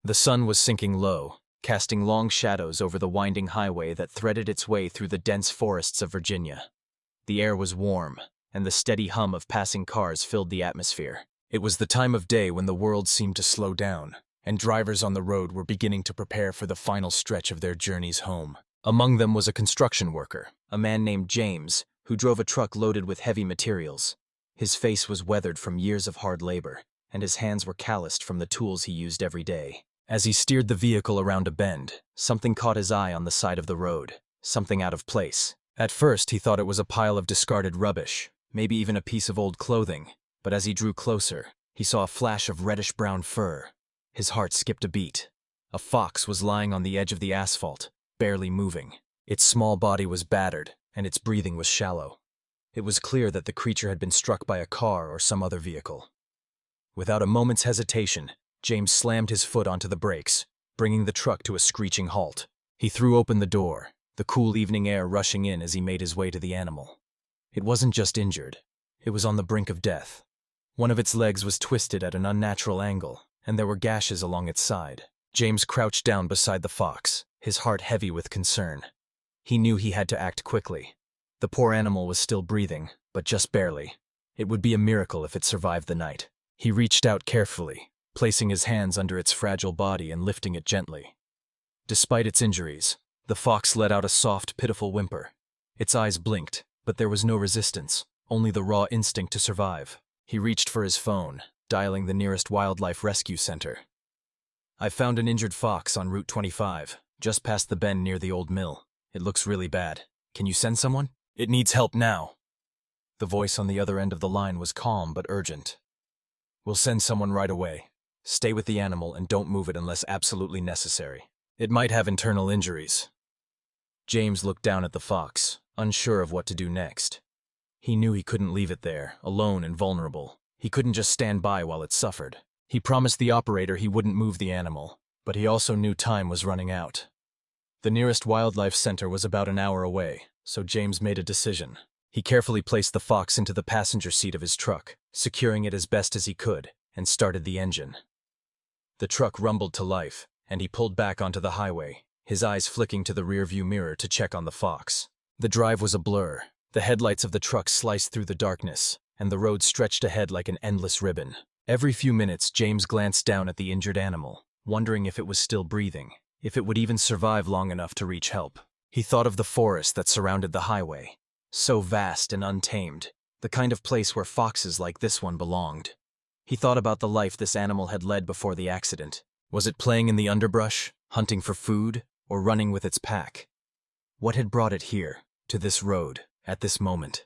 The sun was sinking low, casting long shadows over the winding highway that threaded its way through the dense forests of Virginia. The air was warm, and the steady hum of passing cars filled the atmosphere. It was the time of day when the world seemed to slow down, and drivers on the road were beginning to prepare for the final stretch of their journeys home. Among them was a construction worker, a man named James, who drove a truck loaded with heavy materials. His face was weathered from years of hard labor, and his hands were calloused from the tools he used every day. As he steered the vehicle around a bend, something caught his eye on the side of the road, something out of place. At first, he thought it was a pile of discarded rubbish, maybe even a piece of old clothing, but as he drew closer, he saw a flash of reddish-brown fur. His heart skipped a beat. A fox was lying on the edge of the asphalt, barely moving. Its small body was battered, and its breathing was shallow. It was clear that the creature had been struck by a car or some other vehicle. Without a moment's hesitation, James slammed his foot onto the brakes, bringing the truck to a screeching halt. He threw open the door, the cool evening air rushing in as he made his way to the animal. It wasn't just injured. It was on the brink of death. One of its legs was twisted at an unnatural angle, and there were gashes along its side. James crouched down beside the fox, his heart heavy with concern. He knew he had to act quickly. The poor animal was still breathing, but just barely. It would be a miracle if it survived the night. He reached out carefully, placing his hands under its fragile body and lifting it gently. Despite its injuries, the fox let out a soft, pitiful whimper. Its eyes blinked, but there was no resistance, only the raw instinct to survive. He reached for his phone, dialing the nearest wildlife rescue center. "I found an injured fox on Route 25, just past the bend near the old mill. It looks really bad. Can you send someone? It needs help now." The voice on the other end of the line was calm but urgent. "We'll send someone right away. Stay with the animal and don't move it unless absolutely necessary. It might have internal injuries." James looked down at the fox, unsure of what to do next. He knew he couldn't leave it there, alone and vulnerable. He couldn't just stand by while it suffered. He promised the operator he wouldn't move the animal, but he also knew time was running out. The nearest wildlife center was about an hour away, so James made a decision. He carefully placed the fox into the passenger seat of his truck, securing it as best as he could, and started the engine. The truck rumbled to life, and he pulled back onto the highway, his eyes flicking to the rearview mirror to check on the fox. The drive was a blur. The headlights of the truck sliced through the darkness, and the road stretched ahead like an endless ribbon. Every few minutes, James glanced down at the injured animal, wondering if it was still breathing, if it would even survive long enough to reach help. He thought of the forest that surrounded the highway, so vast and untamed, the kind of place where foxes like this one belonged. He thought about the life this animal had led before the accident. Was it playing in the underbrush, hunting for food, or running with its pack? What had brought it here, to this road, at this moment?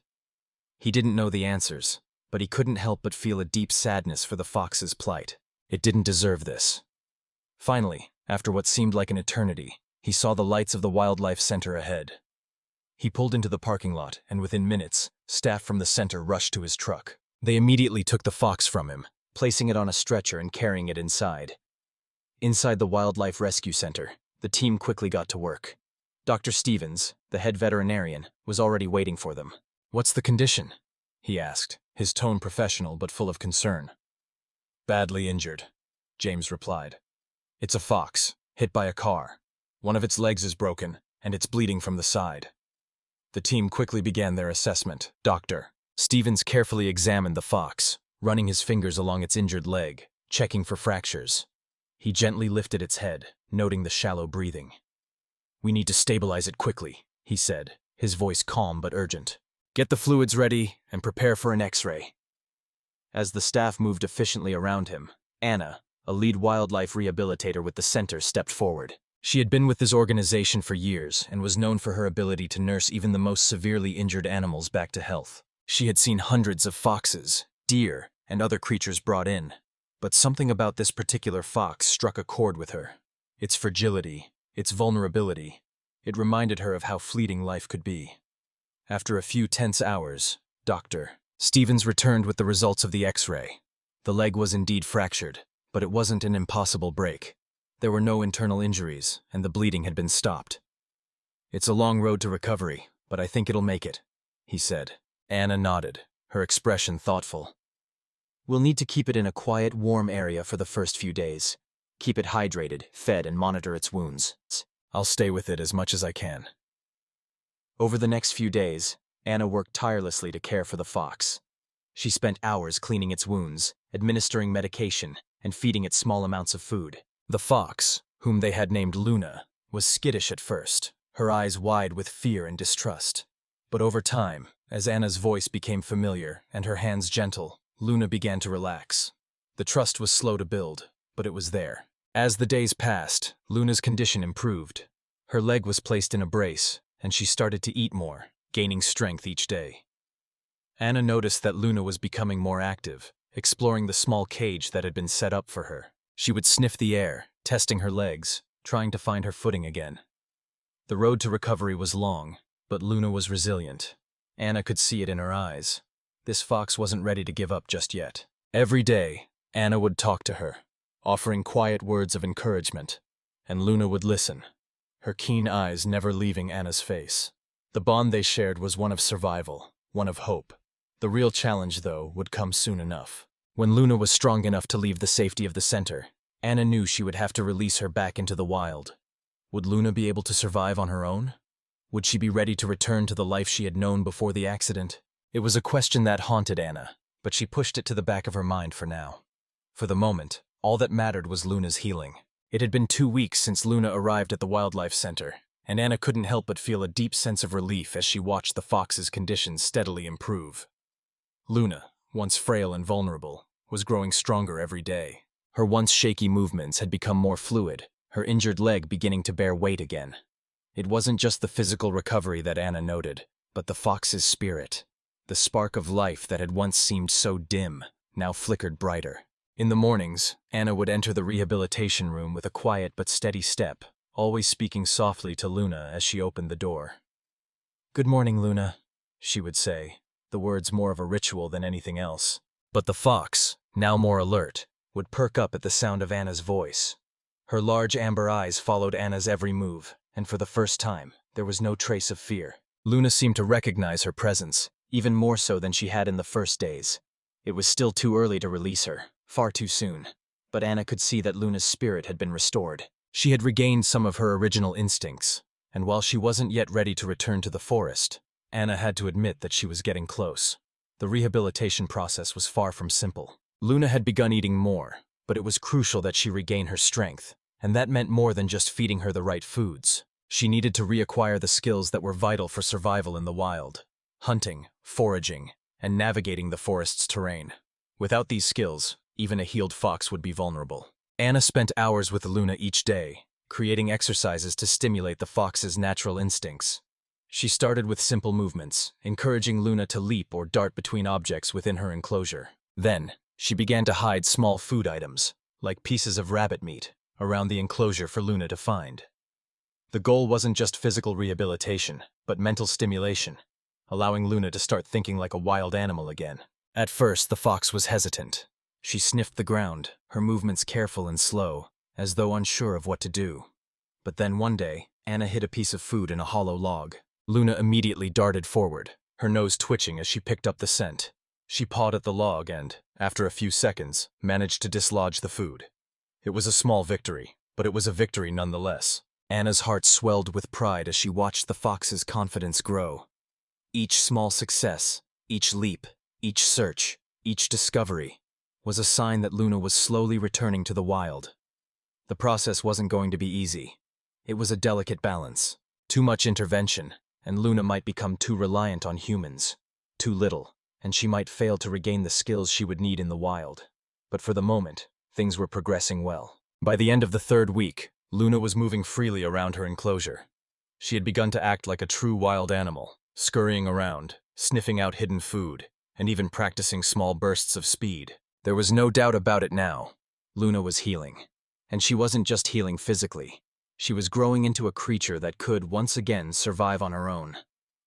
He didn't know the answers, but he couldn't help but feel a deep sadness for the fox's plight. It didn't deserve this. Finally, after what seemed like an eternity, he saw the lights of the wildlife center ahead. He pulled into the parking lot, and within minutes, staff from the center rushed to his truck. They immediately took the fox from him, placing it on a stretcher and carrying it inside. Inside the wildlife rescue center, the team quickly got to work. Dr. Stevens, the head veterinarian, was already waiting for them. "What's the condition?" he asked, his tone professional but full of concern. "Badly injured," James replied. "It's a fox, hit by a car. One of its legs is broken, and it's bleeding from the side." The team quickly began their assessment. Dr. Stevens carefully examined the fox, running his fingers along its injured leg, checking for fractures. He gently lifted its head, noting the shallow breathing. "We need to stabilize it quickly," he said, his voice calm but urgent. "Get the fluids ready and prepare for an X-ray." As the staff moved efficiently around him, Anna, a lead wildlife rehabilitator with the center, stepped forward. She had been with this organization for years and was known for her ability to nurse even the most severely injured animals back to health. She had seen hundreds of foxes, deer, and other creatures brought in, but something about this particular fox struck a chord with her. Its fragility, its vulnerability, it reminded her of how fleeting life could be. After a few tense hours, Dr. Stevens returned with the results of the X-ray. The leg was indeed fractured, but it wasn't an impossible break. There were no internal injuries, and the bleeding had been stopped. "It's a long road to recovery, but I think it'll make it," he said. Anna nodded, her expression thoughtful. "We'll need to keep it in a quiet, warm area for the first few days. keep it hydrated, fed, and monitor its wounds. I'll stay with it as much as I can. Over the next few days, Anna worked tirelessly to care for the fox. She spent hours cleaning its wounds, administering medication, and feeding it small amounts of food. The fox, whom they had named Luna, was skittish at first, her eyes wide with fear and distrust. But over time, as Anna's voice became familiar and her hands gentle, Luna began to relax. The trust was slow to build, but it was there. As the days passed, Luna's condition improved. Her leg was placed in a brace, and she started to eat more, gaining strength each day. Anna noticed that Luna was becoming more active, exploring the small cage that had been set up for her. She would sniff the air, testing her legs, trying to find her footing again. The road to recovery was long, but Luna was resilient. Anna could see it in her eyes. This fox wasn't ready to give up just yet. Every day, Anna would talk to her, offering quiet words of encouragement, and Luna would listen, her keen eyes never leaving Anna's face. The bond they shared was one of survival, one of hope. The real challenge, though, would come soon enough. When Luna was strong enough to leave the safety of the center, Anna knew she would have to release her back into the wild. Would Luna be able to survive on her own? Would she be ready to return to the life she had known before the accident? It was a question that haunted Anna, but she pushed it to the back of her mind for now. For the moment, all that mattered was Luna's healing. It had been 2 weeks since Luna arrived at the wildlife center, and Anna couldn't help but feel a deep sense of relief as she watched the fox's condition steadily improve. Luna, once frail and vulnerable, was growing stronger every day. Her once shaky movements had become more fluid, her injured leg beginning to bear weight again. It wasn't just the physical recovery that Anna noted, but the fox's spirit. The spark of life that had once seemed so dim, now flickered brighter. In the mornings, Anna would enter the rehabilitation room with a quiet but steady step, always speaking softly to Luna as she opened the door. "Good morning, Luna," she would say, the words more of a ritual than anything else. But the fox, now more alert, would perk up at the sound of Anna's voice. Her large amber eyes followed Anna's every move, and for the first time, there was no trace of fear. Luna seemed to recognize her presence, even more so than she had in the first days. It was still too early to release her, far too soon, but Anna could see that Luna's spirit had been restored. She had regained some of her original instincts, and while she wasn't yet ready to return to the forest, Anna had to admit that she was getting close. The rehabilitation process was far from simple. Luna had begun eating more, but it was crucial that she regain her strength, and that meant more than just feeding her the right foods. She needed to reacquire the skills that were vital for survival in the wild: hunting, foraging, and navigating the forest's terrain. Without these skills, even a healed fox would be vulnerable. Anna spent hours with Luna each day, creating exercises to stimulate the fox's natural instincts. She started with simple movements, encouraging Luna to leap or dart between objects within her enclosure. Then, she began to hide small food items, like pieces of rabbit meat, around the enclosure for Luna to find. The goal wasn't just physical rehabilitation, but mental stimulation, allowing Luna to start thinking like a wild animal again. At first, the fox was hesitant. She sniffed the ground, her movements careful and slow, as though unsure of what to do. But then one day, Anna hid a piece of food in a hollow log. Luna immediately darted forward, her nose twitching as she picked up the scent. She pawed at the log and, after a few seconds, managed to dislodge the food. It was a small victory, but it was a victory nonetheless. Anna's heart swelled with pride as she watched the fox's confidence grow. Each small success, each leap, each search, each discovery, was a sign that Luna was slowly returning to the wild. The process wasn't going to be easy. It was a delicate balance. Too much intervention, and Luna might become too reliant on humans. Too little, and she might fail to regain the skills she would need in the wild. But for the moment, things were progressing well. By the end of the 3rd week, Luna was moving freely around her enclosure. She had begun to act like a true wild animal, scurrying around, sniffing out hidden food, and even practicing small bursts of speed. There was no doubt about it now. Luna was healing. And she wasn't just healing physically. She was growing into a creature that could, once again, survive on her own.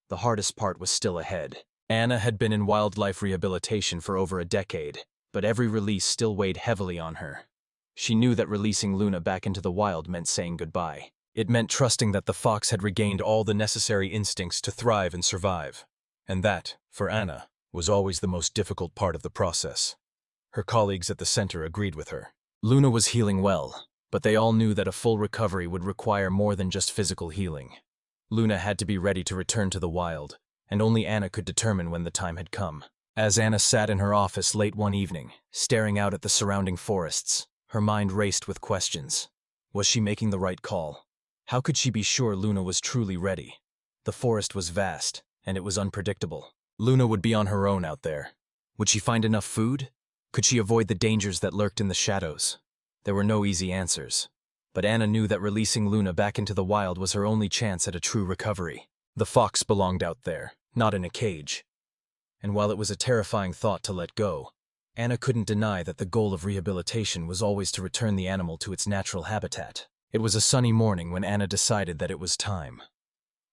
The hardest part was still ahead. Anna had been in wildlife rehabilitation for over a decade, but every release still weighed heavily on her. She knew that releasing Luna back into the wild meant saying goodbye. It meant trusting that the fox had regained all the necessary instincts to thrive and survive. And that, for Anna, was always the most difficult part of the process. Her colleagues at the center agreed with her. Luna was healing well, But they all knew that a full recovery would require more than just physical healing. Luna had to be ready to return to the wild, and only Anna could determine when the time had come. As Anna sat in her office late one evening, staring out at the surrounding forests, her mind raced with questions. Was she making the right call? How could she be sure Luna was truly ready? The forest was vast, and it was unpredictable. Luna would be on her own out there. Would she find enough food? Could she avoid the dangers that lurked in the shadows? There were no easy answers. But Anna knew that releasing Luna back into the wild was her only chance at a true recovery. The fox belonged out there, not in a cage. And while it was a terrifying thought to let go, Anna couldn't deny that the goal of rehabilitation was always to return the animal to its natural habitat. It was a sunny morning when Anna decided that it was time.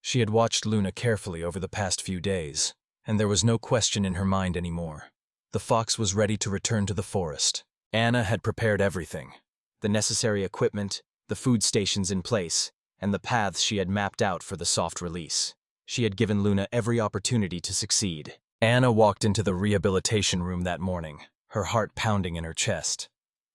She had watched Luna carefully over the past few days, and there was no question in her mind anymore. The fox was ready to return to the forest. Anna had prepared everything: the necessary equipment, the food stations in place, and the paths she had mapped out for the soft release. She had given Luna every opportunity to succeed. Anna walked into the rehabilitation room that morning, her heart pounding in her chest.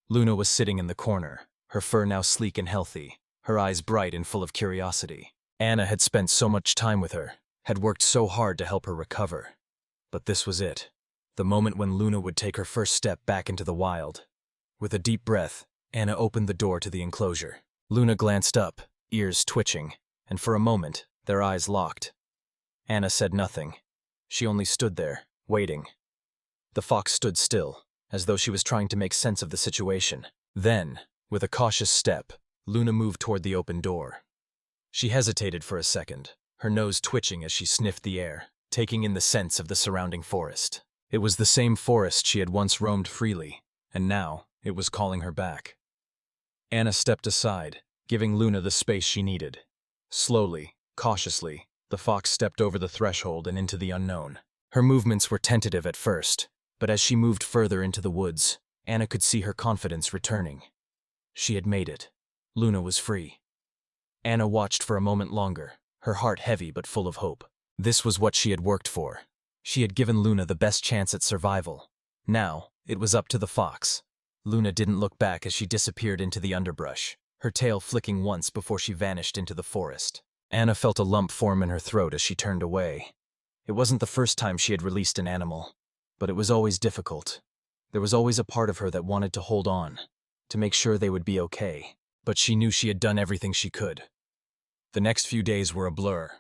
Luna was sitting in the corner, her fur now sleek and healthy, her eyes bright and full of curiosity. Anna had spent so much time with her, had worked so hard to help her recover. But this was it, the moment when Luna would take her first step back into the wild. With a deep breath, Anna opened the door to the enclosure. Luna glanced up, ears twitching, and for a moment, their eyes locked. Anna said nothing. She only stood there, waiting. The fox stood still, as though she was trying to make sense of the situation. Then, with a cautious step, Luna moved toward the open door. She hesitated for a second, her nose twitching as she sniffed the air, taking in the scents of the surrounding forest. It was the same forest she had once roamed freely, and now it was calling her back. Anna stepped aside, giving Luna the space she needed. Slowly, cautiously, the fox stepped over the threshold and into the unknown. Her movements were tentative at first, but as she moved further into the woods, Anna could see her confidence returning. She had made it. Luna was free. Anna watched for a moment longer, her heart heavy but full of hope. This was what she had worked for. She had given Luna the best chance at survival. Now, it was up to the fox. Luna didn't look back as she disappeared into the underbrush, her tail flicking once before she vanished into the forest. Anna felt a lump form in her throat as she turned away. It wasn't the first time she had released an animal, but it was always difficult. There was always a part of her that wanted to hold on, to make sure they would be okay. But she knew she had done everything she could. The next few days were a blur.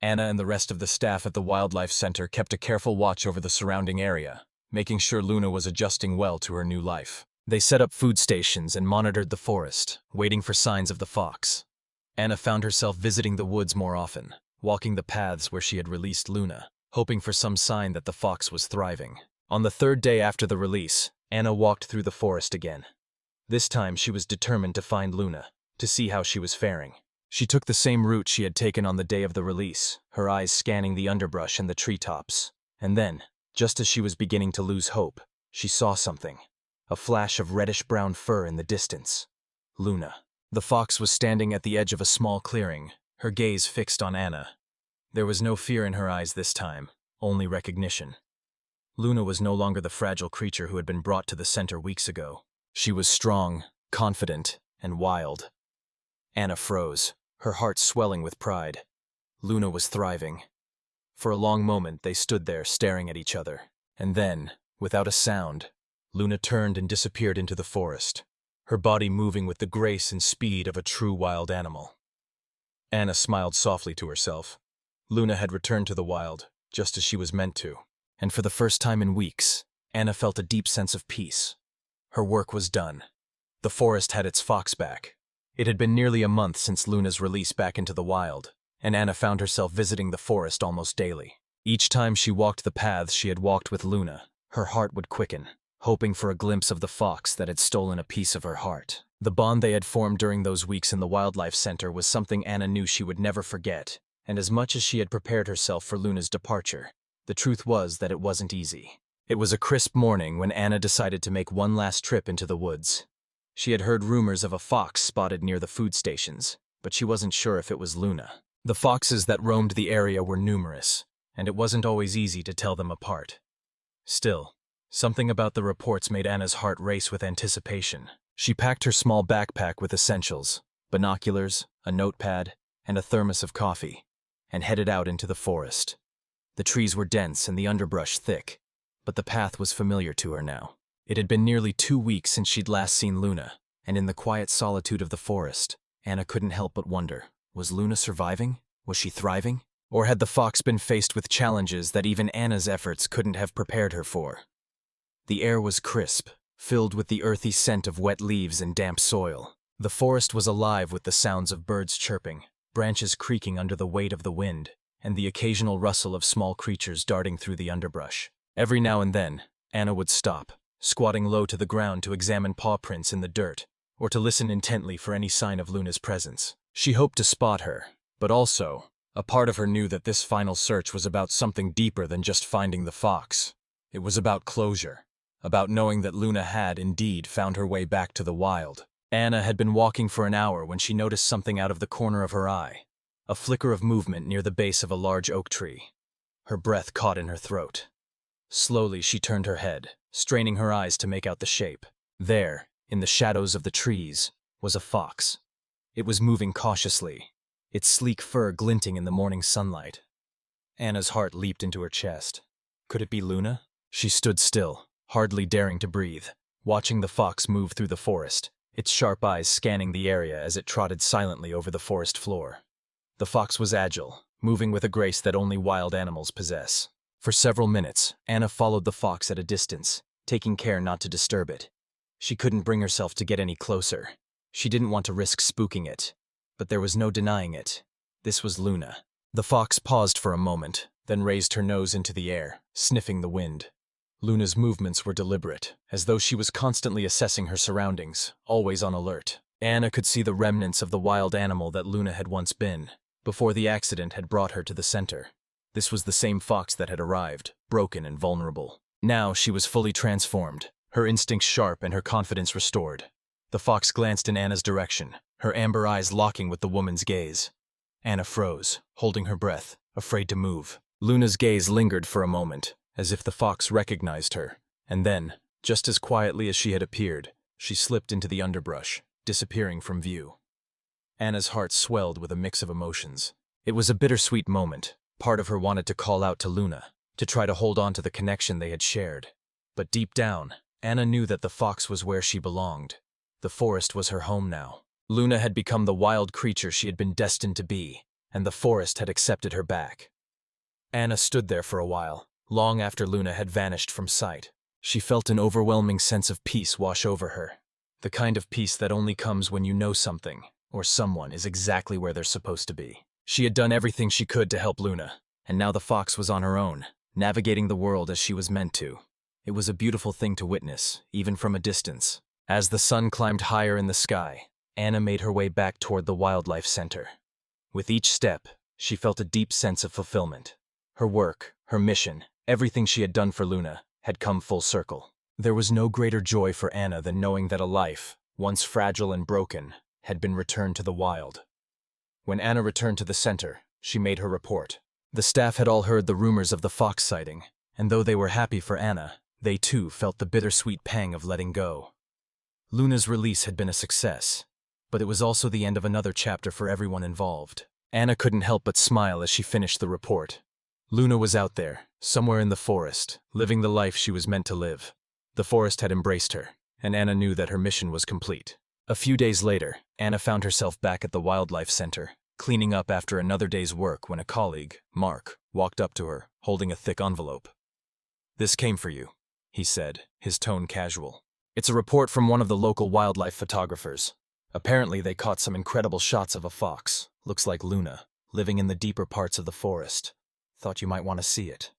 Anna and the rest of the staff at the Wildlife Center kept a careful watch over the surrounding area, making sure Luna was adjusting well to her new life. They set up food stations and monitored the forest, waiting for signs of the fox. Anna found herself visiting the woods more often, walking the paths where she had released Luna, hoping for some sign that the fox was thriving. On the third day after the release, Anna walked through the forest again. This time she was determined to find Luna, to see how she was faring. She took the same route she had taken on the day of the release, her eyes scanning the underbrush and the treetops. And then, just as she was beginning to lose hope, she saw something. A flash of reddish-brown fur in the distance. Luna. The fox was standing at the edge of a small clearing, her gaze fixed on Anna. There was no fear in her eyes this time, only recognition. Luna was no longer the fragile creature who had been brought to the center weeks ago. She was strong, confident, and wild. Anna froze, her heart swelling with pride. Luna was thriving. For a long moment they stood there staring at each other, and then, without a sound, Luna turned and disappeared into the forest, her body moving with the grace and speed of a true wild animal. Anna smiled softly to herself. Luna had returned to the wild, just as she was meant to, and for the first time in weeks, Anna felt a deep sense of peace. Her work was done. The forest had its fox back. It had been nearly a month since Luna's release back into the wild, and Anna found herself visiting the forest almost daily. Each time she walked the paths she had walked with Luna, her heart would quicken, hoping for a glimpse of the fox that had stolen a piece of her heart. The bond they had formed during those weeks in the Wildlife Center was something Anna knew she would never forget, and as much as she had prepared herself for Luna's departure, the truth was that it wasn't easy. It was a crisp morning when Anna decided to make one last trip into the woods. She had heard rumors of a fox spotted near the food stations, but she wasn't sure if it was Luna. The foxes that roamed the area were numerous, and it wasn't always easy to tell them apart. Still, something about the reports made Anna's heart race with anticipation. She packed her small backpack with essentials, binoculars, a notepad, and a thermos of coffee, and headed out into the forest. The trees were dense and the underbrush thick, but the path was familiar to her now. It had been nearly 2 weeks since she'd last seen Luna, and in the quiet solitude of the forest, Anna couldn't help but wonder, was Luna surviving? Was she thriving? Or had the fox been faced with challenges that even Anna's efforts couldn't have prepared her for? The air was crisp, filled with the earthy scent of wet leaves and damp soil. The forest was alive with the sounds of birds chirping, branches creaking under the weight of the wind, and the occasional rustle of small creatures darting through the underbrush. Every now and then, Anna would stop, squatting low to the ground to examine paw prints in the dirt, or to listen intently for any sign of Luna's presence. She hoped to spot her, but also, a part of her knew that this final search was about something deeper than just finding the fox. It was about closure, about knowing that Luna had, indeed, found her way back to the wild. Anna had been walking for an hour when she noticed something out of the corner of her eye, a flicker of movement near the base of a large oak tree. Her breath caught in her throat. Slowly she turned her head, straining her eyes to make out the shape. There, in the shadows of the trees, was a fox. It was moving cautiously, its sleek fur glinting in the morning sunlight. Anna's heart leaped into her chest. Could it be Luna? She stood still, hardly daring to breathe, watching the fox move through the forest, its sharp eyes scanning the area as it trotted silently over the forest floor. The fox was agile, moving with a grace that only wild animals possess. For several minutes, Anna followed the fox at a distance, taking care not to disturb it. She couldn't bring herself to get any closer. She didn't want to risk spooking it. But there was no denying it. This was Luna. The fox paused for a moment, then raised her nose into the air, sniffing the wind. Luna's movements were deliberate, as though she was constantly assessing her surroundings, always on alert. Anna could see the remnants of the wild animal that Luna had once been, before the accident had brought her to the center. This was the same fox that had arrived, broken and vulnerable. Now she was fully transformed, her instincts sharp and her confidence restored. The fox glanced in Anna's direction, her amber eyes locking with the woman's gaze. Anna froze, holding her breath, afraid to move. Luna's gaze lingered for a moment, as if the fox recognized her, and then, just as quietly as she had appeared, she slipped into the underbrush, disappearing from view. Anna's heart swelled with a mix of emotions. It was a bittersweet moment. Part of her wanted to call out to Luna, to try to hold on to the connection they had shared. But deep down, Anna knew that the fox was where she belonged. The forest was her home now. Luna had become the wild creature she had been destined to be, and the forest had accepted her back. Anna stood there for a while, long after Luna had vanished from sight. She felt an overwhelming sense of peace wash over her, the kind of peace that only comes when you know something, or someone, is exactly where they're supposed to be. She had done everything she could to help Luna, and now the fox was on her own, navigating the world as she was meant to. It was a beautiful thing to witness, even from a distance. As the sun climbed higher in the sky, Anna made her way back toward the wildlife center. With each step, she felt a deep sense of fulfillment. Her work, her mission, everything she had done for Luna, had come full circle. There was no greater joy for Anna than knowing that a life, once fragile and broken, had been returned to the wild. When Anna returned to the center, she made her report. The staff had all heard the rumors of the fox sighting, and though they were happy for Anna, they too felt the bittersweet pang of letting go. Luna's release had been a success, but it was also the end of another chapter for everyone involved. Anna couldn't help but smile as she finished the report. Luna was out there, somewhere in the forest, living the life she was meant to live. The forest had embraced her, and Anna knew that her mission was complete. A few days later, Anna found herself back at the wildlife center, cleaning up after another day's work when a colleague, Mark, walked up to her, holding a thick envelope. "This came for you," he said, his tone casual. "It's a report from one of the local wildlife photographers. Apparently they caught some incredible shots of a fox, looks like Luna, living in the deeper parts of the forest. Thought you might want to see it."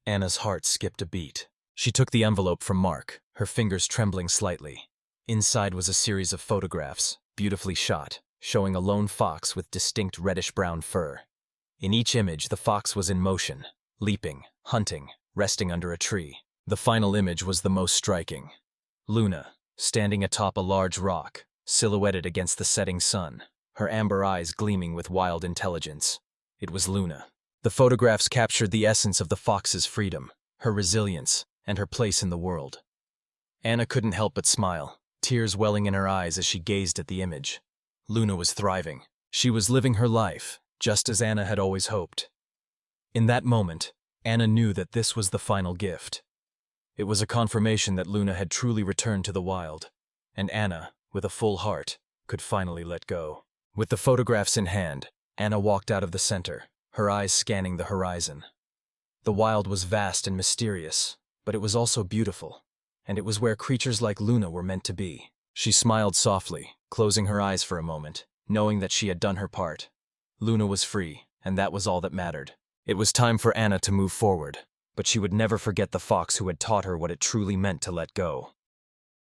Anna's heart skipped a beat. She took the envelope from Mark, her fingers trembling slightly. Inside was a series of photographs, beautifully shot, showing a lone fox with distinct reddish-brown fur. In each image, the fox was in motion, leaping, hunting, resting under a tree. The final image was the most striking. Luna, standing atop a large rock, silhouetted against the setting sun, her amber eyes gleaming with wild intelligence. It was Luna. The photographs captured the essence of the fox's freedom, her resilience, and her place in the world. Anna couldn't help but smile. tears welling in her eyes as she gazed at the image. Luna was thriving. She was living her life, just as Anna had always hoped. In that moment, Anna knew that this was the final gift. It was a confirmation that Luna had truly returned to the wild, and Anna, with a full heart, could finally let go. With the photographs in hand, Anna walked out of the center, her eyes scanning the horizon. The wild was vast and mysterious, but it was also beautiful, and it was where creatures like Luna were meant to be. She smiled softly, closing her eyes for a moment, knowing that she had done her part. Luna was free, and that was all that mattered. It was time for Anna to move forward, but she would never forget the fox who had taught her what it truly meant to let go.